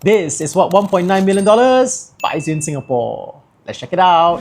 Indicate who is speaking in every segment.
Speaker 1: This is what $1.9 million buys you in Singapore. Let's check it out.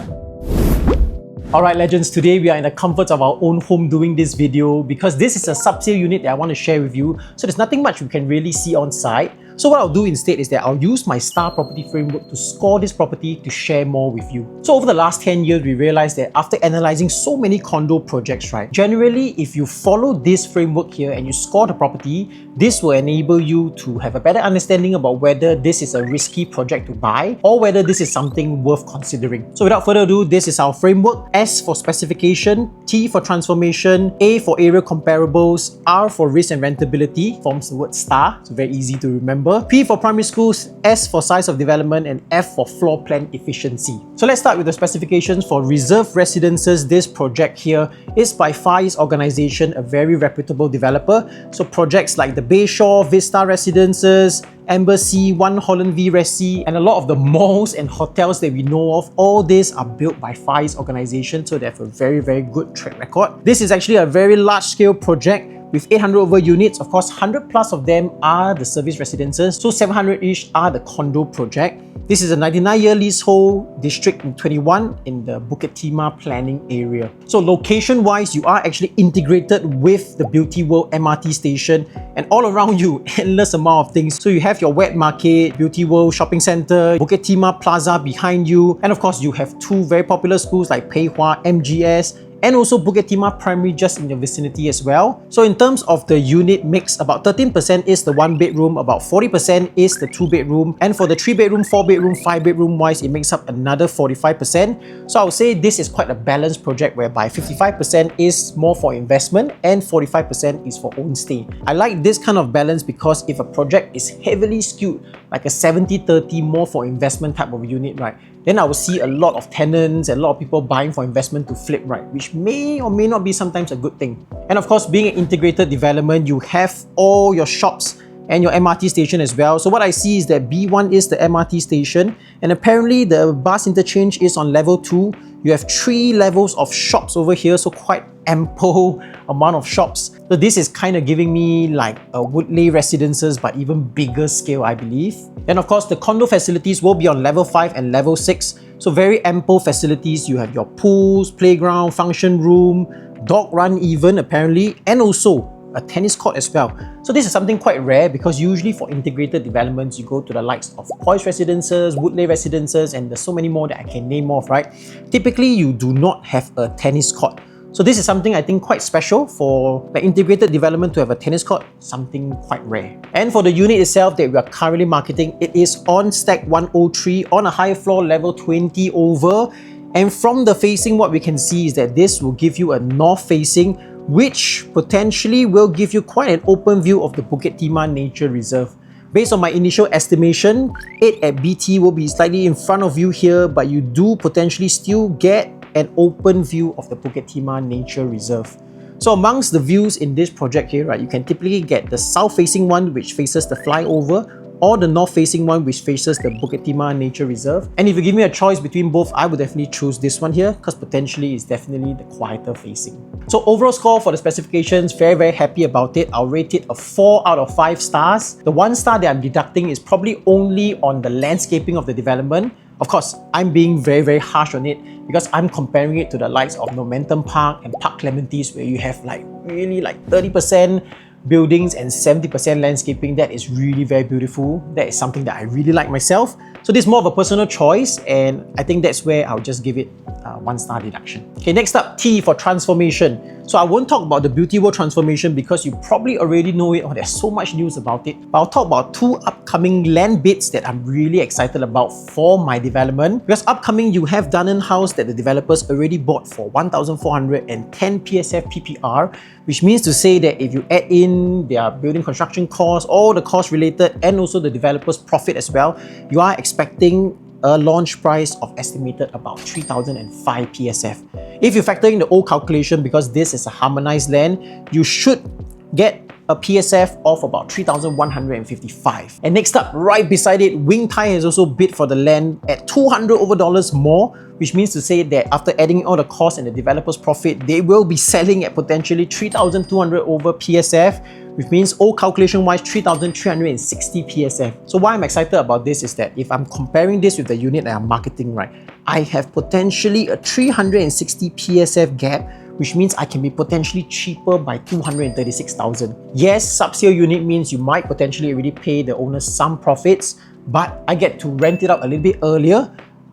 Speaker 1: Alright legends, today we are in the comfort of our own home doing this video because this is a sub-sale unit that I want to share with you. So there's nothing much we can really see on site. So what I'll do instead is that I'll use my star property framework to score this property to share more with you. So over the last 10 years, we realized that after analyzing so many condo projects, right, generally if you follow this framework here and you score the property, this will enable you to have a better understanding about whether this is a risky project to buy or whether this is something worth considering. So without further ado, this is our framework. S for specification, T for transformation, A for area comparables, R for risk and rentability, forms the word star, so very easy to remember. P for primary schools, S for size of development, and F for floor plan efficiency. So let's start with the specifications for reserve residences. This project here is by 𝙤𝙙 organization, a very reputable developer. So projects like the Bayshore, Vista Residences, Embassy, One Holland V Resi, and a lot of the malls and hotels that we know of, all these are built by 𝙤𝙙 organization, so they have a very good track record. This is actually a very large scale project with 800 over units. Of course, 100 plus of them are the service residences, so 700-ish are the condo project. This is a 99-year leasehold, District 21 in the Bukit Timah planning area. So location-wise, you are actually integrated with the Beauty World MRT station, and all around you, endless amount of things. So you have your wet market, Beauty World Shopping Centre, Bukit Timah Plaza behind you, and of course you have two very popular schools like Pei Hwa, MGS, and also Bukit Timah Primary just in the vicinity as well. So in terms of the unit mix, about 13% is the 1-bedroom, about 40% is the 2-bedroom, and for the 3-bedroom, 4-bedroom, 5-bedroom wise, it makes up another 45%. So I would say this is quite a balanced project whereby 55% is more for investment and 45% is for own stay. I like this kind of balance because if a project is heavily skewed, like a 70-30 more for investment type of unit, right, then I will see a lot of tenants and a lot of people buying for investment to flip, right, which may or may not be sometimes a good thing. And of course, being an integrated development, you have all your shops and your MRT station as well. So what I see is that B1 is the MRT station, and apparently the bus interchange is on level 2. You have 3 levels of shops over here, so quite ample amount of shops. So this is kind of giving me like a Woodleigh Residences but even bigger scale, I believe. And of course, the condo facilities will be on level 5 and level 6. So very ample facilities. You have your pools, playground, function room, dog run even apparently, and also a tennis court as well. So this is something quite rare because usually for integrated developments, you go to the likes of Poise Residences, Woodleigh Residences, and there's so many more that I can name off, right? Typically, you do not have a tennis court. So this is something I think quite special for the integrated development to have a tennis court, something quite rare. And for the unit itself that we are currently marketing, it is on stack 103 on a high floor level 20 over. And from the facing, what we can see is that this will give you a north facing, which potentially will give you quite an open view of the Bukit Timah Nature Reserve. Based on my initial estimation, it at BT will be slightly in front of you here, but you do potentially still get an open view of the Bukit Timah Nature Reserve. So amongst the views in this project here, right, you can typically get the south-facing one which faces the flyover, or the north-facing one which faces the Bukit Timah Nature Reserve. And if you give me a choice between both, I would definitely choose this one here because potentially it's definitely the quieter facing. So overall score for the specifications, very happy about it. I'll rate it a 4 out of 5 stars. The 1 star that I'm deducting is probably only on the landscaping of the development. Of course, I'm being very harsh on it because I'm comparing it to the likes of Momentum Park and Park Clementi's where you have like really like 30% buildings and 70% landscaping. That is really very beautiful. That is something that I really like myself. So this is more of a personal choice, and I think that's where I'll just give it 1 star deduction. Okay, next up, T for transformation. So I won't talk about the Beauty World transformation because you probably already know it or there's so much news about it. But I'll talk about 2 upcoming land bids that I'm really excited about for my development. Because upcoming, you have Dunnan House that the developers already bought for 1,410 PSF PPR, which means to say that if you add in their building construction costs, all the costs related, and also the developer's profit as well, you are expecting a launch price of estimated about 3,005 PSF. If you factor in the old calculation, because this is a harmonized land, you should get a PSF of about 3,155. And next up, right beside it, 𝙤𝙙𝙙 has also bid for the land at $200 more, which means to say that after adding all the costs and the developer's profit, they will be selling at potentially 3,200 over PSF, which means old calculation wise 3,360 PSF. So why I'm excited about this is that if I'm comparing this with the unit that I'm marketing, right, I have potentially a 360 PSF gap, which means I can be potentially cheaper by 236,000. Yes, sub-sale unit means you might potentially already pay the owner some profits, but I get to rent it out a little bit earlier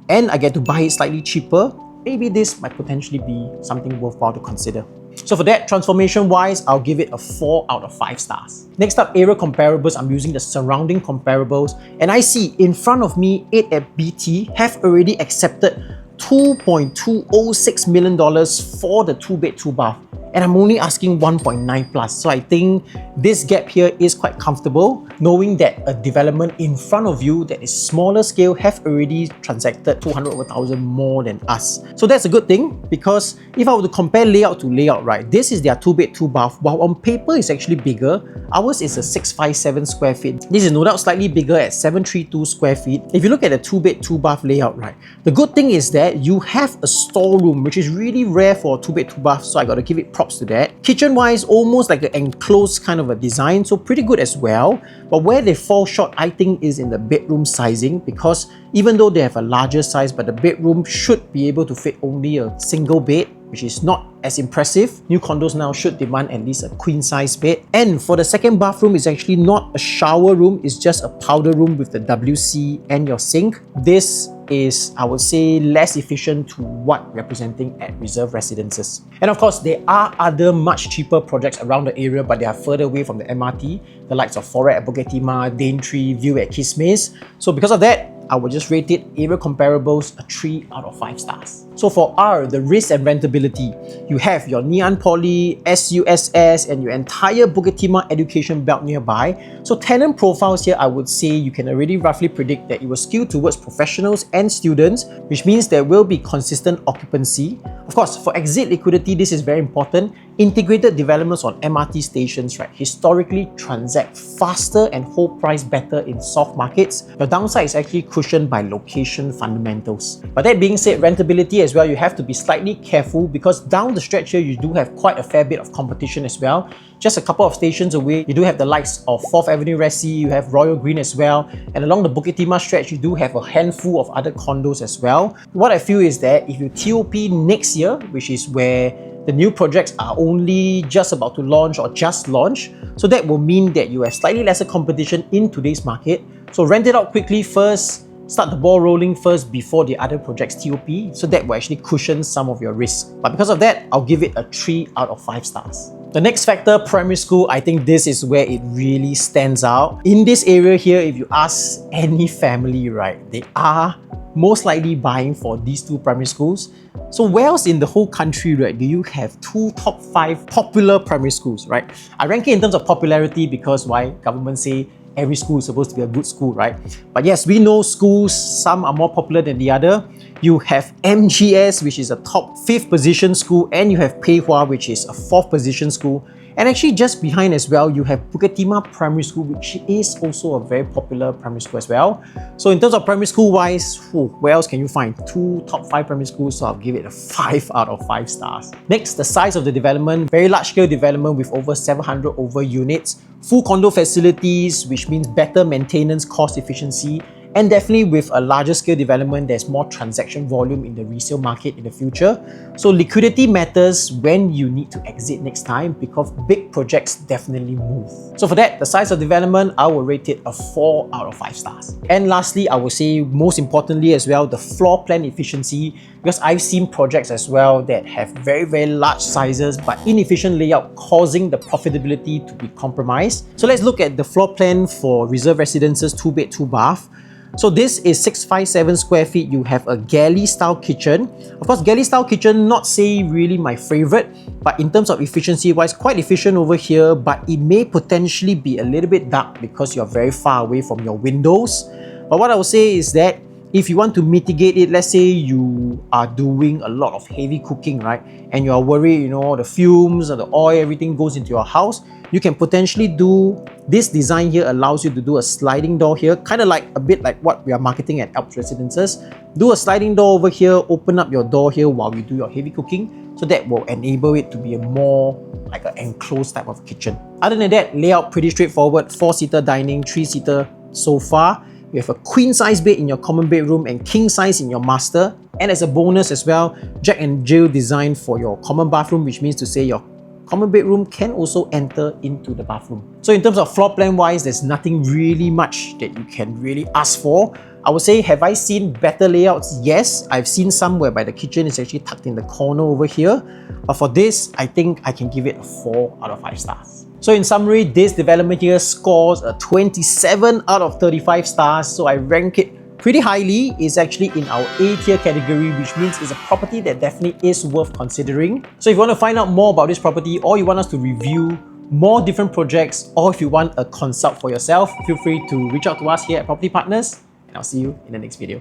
Speaker 1: and I get to buy it slightly cheaper. Maybe this might potentially be something worthwhile to consider. So for that, transformation wise, I'll give it a 4 out of 5 stars. Next up, A-rea Comparables. I'm using the surrounding comparables, and I see in front of me, 8 at BT have already accepted $2.206 million for the 2-bed 2-bath. And I'm only asking 1.9 plus. So I think this gap here is quite comfortable, knowing that a development in front of you that is smaller scale have already transacted 200 over 1,000 more than us. So that's a good thing, because if I were to compare layout to layout, right, this is their 2-bed 2-bath, while on paper it's actually bigger. Ours is a 657 square feet. This is no doubt slightly bigger at 732 square feet. If you look at the 2-bed 2-bath layout, right, the good thing is that you have a storeroom, which is really rare for a 2-bed 2-bath, so I gotta give it props to that. Kitchen wise, almost like an enclosed kind of a design, so pretty good as well. But where they fall short, I think, is in the bedroom sizing, because even though they have a larger size, but the bedroom should be able to fit only a single bed, which is not as impressive. New condos now should demand at least a queen size bed. And for the second bathroom, it's actually not a shower room, it's just a powder room with the WC and your sink. This is, I would say, less efficient to what we're presenting at reserve residences. And of course, there are other much cheaper projects around the area, but they are further away from the MRT, the likes of Foret at Bukit Timah, Daintree, View at Kismis. So because of that, I would just rate it, A-rea Comparables, a 3 out of 5 stars. So for R, the risk and rentability, you have your Ngee Ann Poly, SUSS, and your entire Bukit Timah education belt nearby. So tenant profiles here, I would say you can already roughly predict that it will skew towards professionals and students, which means there will be consistent occupancy. Of course, for exit liquidity, this is very important. Integrated developments on MRT stations, right, historically transact faster and hold price better in soft markets. The downside is actually cushioned by location fundamentals. But that being said, rentability as well, you have to be slightly careful, because down the stretch here, you do have quite a fair bit of competition as well. Just a couple of stations away, you do have the likes of 4th Avenue Resi, you have Royal Green as well, and along the Bukit Timah stretch, you do have a handful of other condos as well. What I feel is that if you TOP next year, which is where the new projects are only just about to launch or just launched, so that will mean that you have slightly lesser competition in today's market. So rent it out quickly first, start the ball rolling first before the other projects TOP, so that will actually cushion some of your risk. But because of that, I'll give it a 3 out of 5 stars. The next factor, primary school, I think this is where it really stands out. In this area here, if you ask any family, right, they are most likely buying for these 2 primary schools. So where else in the whole country, right, do you have 2 top 5 popular primary schools, right? I rank it in terms of popularity because why? Government say every school is supposed to be a good school, right? But yes, we know schools, some are more popular than the other. You have MGS, which is a top 5th position school, and you have Pei Hwa, which is a 4th position school. And actually just behind as well, you have Bukit Timah Primary School, which is also a very popular primary school as well. So in terms of primary school wise, where else can you find 2 top 5 primary schools? So I'll give it a 5 out of 5 stars. Next, the size of the development, very large scale development with over 700 over units, full condo facilities, which means better maintenance, cost efficiency, and definitely with a larger scale development, there's more transaction volume in the resale market in the future. So liquidity matters when you need to exit next time, because big projects definitely move. So for that, the size of development, I will rate it a 4 out of 5 stars. And lastly, I will say most importantly as well, the floor plan efficiency, because I've seen projects as well that have very, very large sizes but inefficient layout, causing the profitability to be compromised. So let's look at the floor plan for reserve residences 2-bed 2-bath. So this is 657 square feet. You have a galley style kitchen. Of course, galley style kitchen, not say really my favorite, but in terms of efficiency wise, quite efficient over here, but it may potentially be a little bit dark because you're very far away from your windows. But what I would say is that if you want to mitigate it, let's say you are doing a lot of heavy cooking, right? And you are worried, you know, the fumes and the oil, everything goes into your house, you can potentially do this design here. Allows you to do a sliding door here, kind of like a bit like what we are marketing at Alps Residences. Do a sliding door over here, open up your door here while you do your heavy cooking. So that will enable it to be a more like an enclosed type of kitchen. Other than that, layout pretty straightforward. 4-seater dining, 3-seater sofa. You have a queen size bed in your common bedroom and king size in your master. And as a bonus as well, 𝙤𝙤𝙪𝙧 design for your common bathroom, which means to say your common bedroom can also enter into the bathroom. So in terms of floor plan wise, there's nothing really much that you can really ask for. I would say, have I seen better layouts? Yes, I've seen some whereby the kitchen is actually tucked in the corner over here. But for this, I think I can give it a 4 out of 5 stars. So in summary, this development here scores a 27 out of 35 stars. So I rank it pretty highly. It's actually in our A tier category, which means it's a property that definitely is worth considering. So if you want to find out more about this property, or you want us to review more different projects, or if you want a consult for yourself, feel free to reach out to us here at Property Partners. I'll see you in the next video.